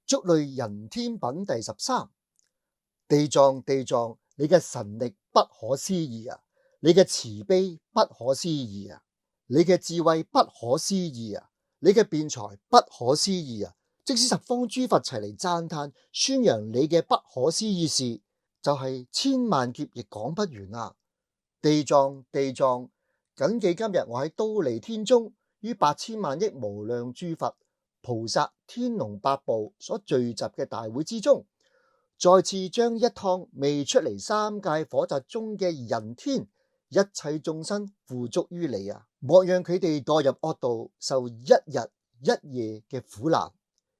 足類人天品第13。地藏地藏，你嘅神力不可思議啊！你嘅慈悲不可思議啊！你嘅智慧不可思議啊！你嘅辯才不可思議啊！即使十方諸佛齊嚟讚嘆宣揚你嘅不可思議事，就係千萬劫亦講不完啊！地藏地藏，謹記今日我喺忉利天中於8000萬億無量諸佛菩薩天龍八部所聚集嘅大會之中，再次將一趟未出嚟三界火宅中嘅人天一切眾生付囑於你啊！莫讓佢哋墮入惡道，受一日一夜嘅苦難，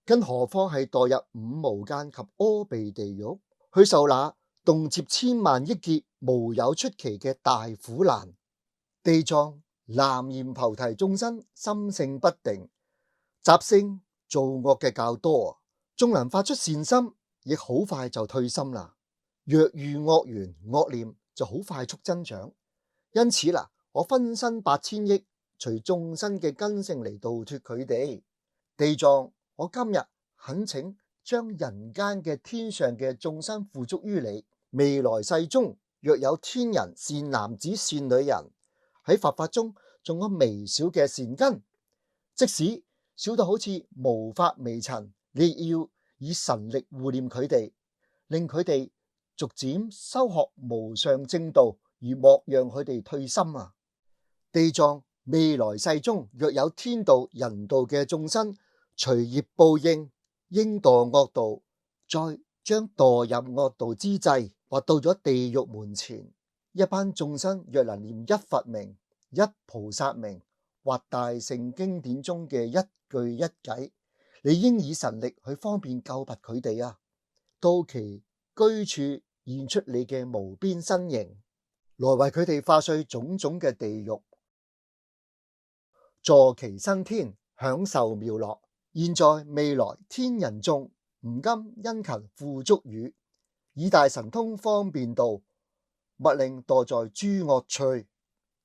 更何況係墮入五無間及阿鼻地獄，去受那動輒千萬億劫無有出期嘅大苦難。地藏，南閻菩提眾生心性不定，習性造惡嘅較多，縱能發出善心，亦好快就退心啦。若遇惡緣惡念，就好快速增長。因此啦，我分身8000億，隨眾生嘅根性嚟度脫佢哋。地藏，我今日懇請將人間嘅天上嘅眾生付囑於你。未來世中，若有天人善男子善女人喺佛法中仲有微小嘅善根，即使小到好似無法微塵，你亦要以神力護念佢哋，令佢哋逐漸修學無上正道，而莫讓佢哋退心啊！地藏，未來世中若有天道人道嘅眾生隨業報應應墮惡道，再將墮入惡道之際，或到咗地獄門前，一班眾生若能念一佛名、一菩薩名，或大乘經典中嘅一句一偈，你應以神力去方便救拔佢哋啊！到其居處現出你嘅無邊身形，來為佢哋化碎種種嘅地獄，助其生天，享受妙樂。現在未來天人眾唔甘殷勤付囑語，以大神通方便道，勿令墮在諸惡趣。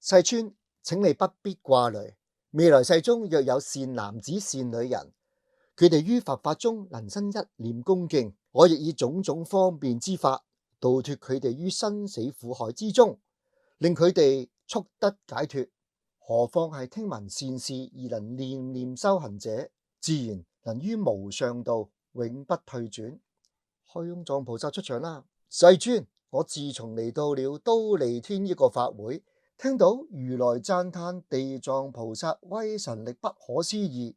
世尊，請你不必掛慮，未來世中若有善男子善女人，佢哋於佛法中能生一念恭敬，我亦以種種方便之法度脫佢哋於生死苦海之中，令佢哋速得解脫。何況係聽聞善事而能念念修行者，自然能於無上道永不退轉。虛空藏菩薩出場啦！世尊，我自從嚟到了忉利天呢個法會，聽到如來讚嘆地藏菩薩威神力不可思議。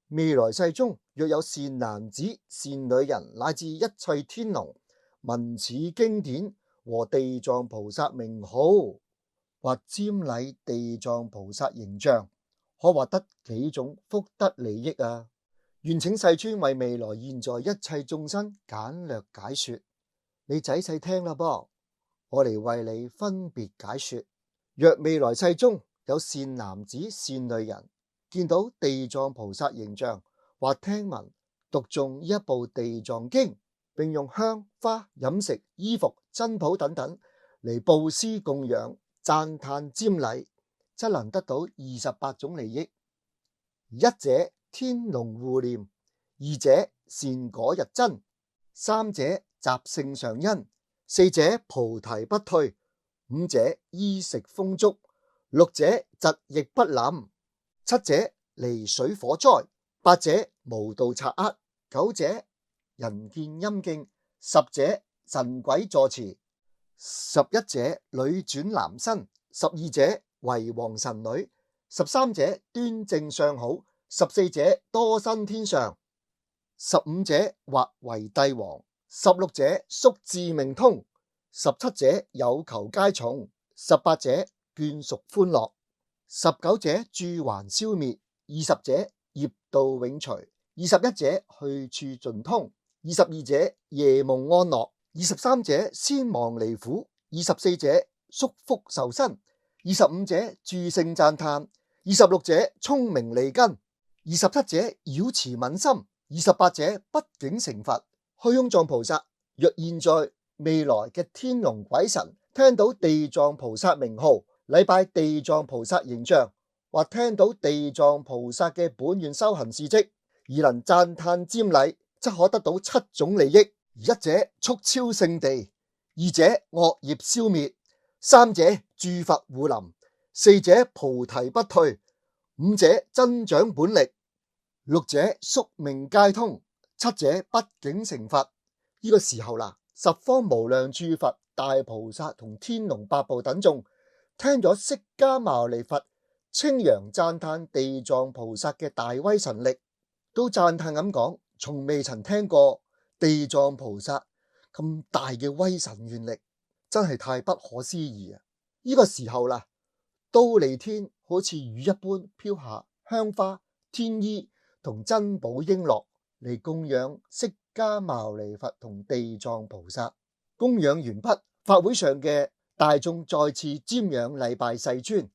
未來世中若有善男子善女人乃至一切天龍聞此經典和地藏菩薩名號，或瞻禮地藏菩薩形象，可獲得幾種福德利益啊！願請世尊為未來現在一切眾生簡略解說。你仔細聽啦噃，我嚟為你分別解說。若未來世中有善男子善女人見到地藏菩薩形象，或聽聞讀誦一部地藏經，並用香花飲食衣服珍寶等等嚟布施供養讚嘆瞻禮，則能得到28種利益。一者天龍護念，二者善果日增，三者習性常恩，四者菩提不退，五者衣食豐足，六者疾疫不臨，七者離水火災，八者無盜賊厄，九者人見陰敬，十者神鬼助持，11者女轉男身，12者為王神女，13者端正相好，14者多生天上，15者或為帝王，16者宿智命通，17者有求皆從，18者眷屬歡樂，19者諸患消滅，20者業道永除，21者去處盡通，22者夜夢安樂，23者先亡離苦，24者宿福受身，25者住聖讚嘆，26者聰明利根，27者繞持泯心，28者不境成佛。虛空藏菩薩，若現在未來嘅天龍鬼神聽到地藏菩薩名號，禮拜地藏菩薩形象，或聽到地藏菩薩嘅本願修行事跡，而能讚嘆瞻禮，則可得到7種利益。一者速超勝地，二者惡業消滅，三者諸佛護臨，四者菩提不退，五者增長本力，六者宿命皆通，七者畢竟成佛。呢個時候啦，十方無量諸佛、大菩薩同天龍八部等眾聽咗釋迦牟尼佛稱揚讚歎地藏菩薩嘅大威神力，都讚歎咁講，從未曾聽過地藏菩薩咁大嘅威神願力，真係太不可思議啊！呢個時候啦，忉利天好似雨一般飄下香花、天衣同珍寶瓔珞嚟供養釋迦牟尼佛同地藏菩薩。供養完畢，法會上嘅大眾再次瞻仰禮拜世尊，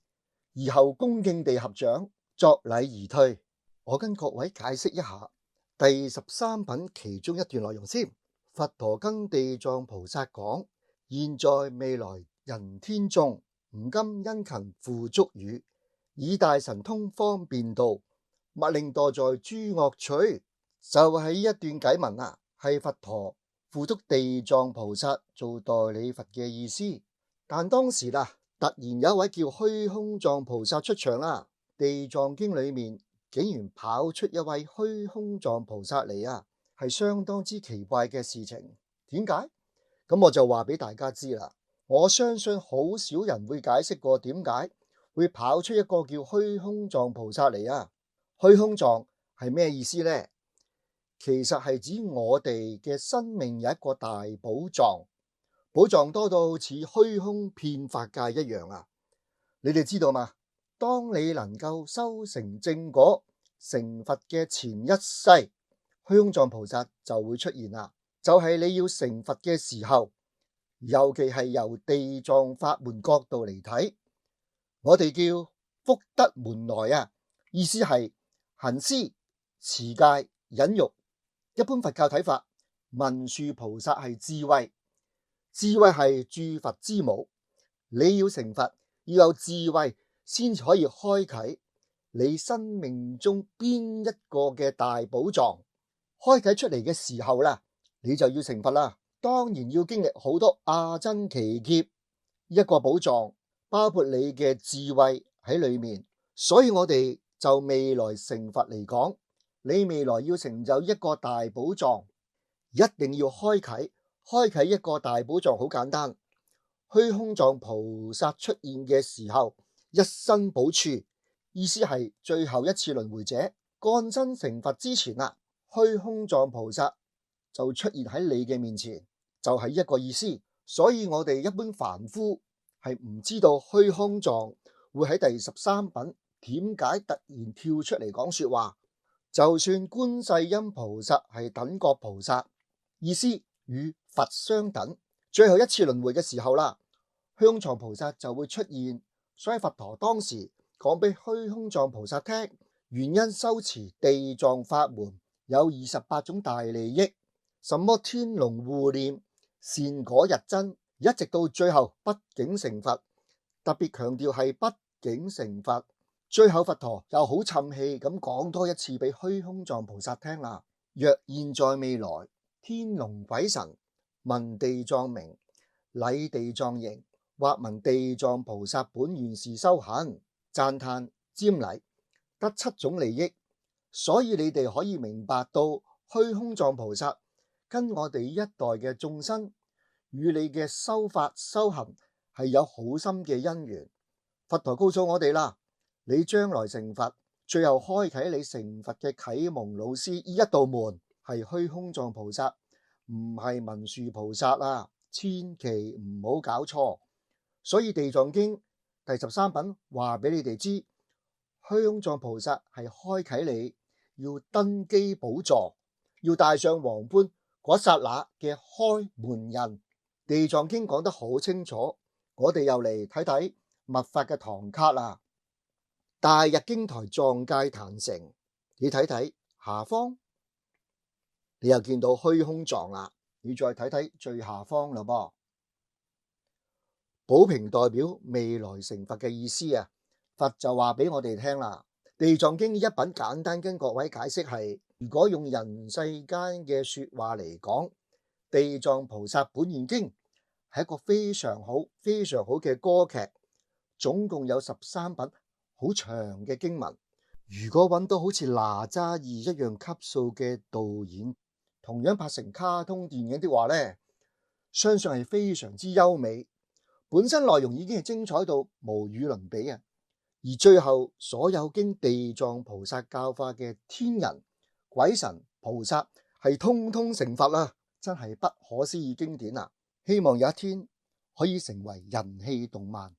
而後恭敬地合掌作禮而退。我跟各位解釋一下第13品其中一段內容先。佛陀跟地藏菩薩講：現在未來人天眾，吾今殷勤付囑語，以大神通方便道，勿令墮在諸惡趣。就係呢一段偈文啊，係佛陀付囑地藏菩薩做代理佛嘅意思。但當時啦，突然有一位叫虛空藏菩薩出場啦。地藏經裏面竟然跑出一位虛空藏菩薩嚟啊，係相當之奇怪嘅事情。點解？咁我就話俾大家知啦。我相信好少人會解釋過點解會跑出一個叫虛空藏菩薩嚟啊。虛空藏係咩意思呢？其實係指我哋嘅生命有一個大寶藏，寶藏多到好似虛空遍法界一樣啊！你哋知道嘛？當你能夠修成正果成佛嘅前一世，虛空藏菩薩就會出現啦。就係你要成佛嘅時候，尤其係由地藏法門角度嚟睇，我哋叫福德門來啊，意思係行施、持戒、忍辱。一般佛教睇法，文殊菩薩係智慧，智慧係諸佛之母。你要成佛，要有智慧先至可以開啟你生命中邊一個嘅大寶藏。開啟出嚟嘅時候啦，你就要成佛啦。當然要經歷好多阿僧祇劫，一個寶藏包括你嘅智慧喺裏面。所以我哋就未來成佛嚟講，你未來要成就一個大寶藏，一定要開啟一個大寶藏。好簡單，虛空藏菩薩出現嘅時候，一生補處，意思係最後一次輪迴者降生成佛之前啦，虛空藏菩薩就出現喺你嘅面前，就係一個意思。所以我哋一般凡夫係唔知道虛空藏會喺第13品點解突然跳出嚟講說話。就算觀世音菩薩係等覺菩薩，意思與佛相等，最後一次輪迴嘅時候啦，虛空藏菩薩就會出現。所以佛陀當時講俾虛空藏菩薩聽，原因修持地藏法門有28種大利益，什麼天龍護念、善果日增，一直到最後畢竟成佛。特別強調係畢竟成佛。最後佛陀又好沉氣咁講多一次俾虛空藏菩薩聽啦。若現在未來天龍鬼神聞地藏名，禮地藏形，或聞地藏菩薩本願是修行，讚歎瞻禮，得7種利益。所以你哋可以明白到虛空藏菩薩跟我哋一代嘅眾生與你嘅修法修行係有好深嘅因緣。佛陀告訴我哋啦，你將來成佛，最後開啟你成佛嘅啟蒙老師呢一道門係虛空藏菩薩，唔係文殊菩薩啊，千祈唔好搞錯。所以地藏經第13品話俾你哋知，虛空藏菩薩係開啟你要登基寶座，要戴上皇冠嗰剎那嘅開門人。地藏經講得好清楚，我哋又嚟睇睇密法嘅唐卡啦。大日經台藏戒壇城，你睇睇下方，你又見到虛空藏啦。你再睇睇最下方啦噃，寶瓶代表未來成佛嘅意思啊。佛就話俾我哋聽啦，地藏經一品簡單跟各位解釋係，如果用人世間嘅說話嚟講，地藏菩薩本願經係一個非常好嘅歌劇，總共有13品好長嘅經文。如果揾到好似哪吒2一樣級數嘅導演，同樣拍成卡通電影的話呢，相信係非常之優美。本身內容已經係精彩到無與倫比啊！而最後所有經地藏菩薩教化嘅天人、鬼神、菩薩係通通成佛啦，真係不可思議經典啊！希望有一天可以成為人氣動漫。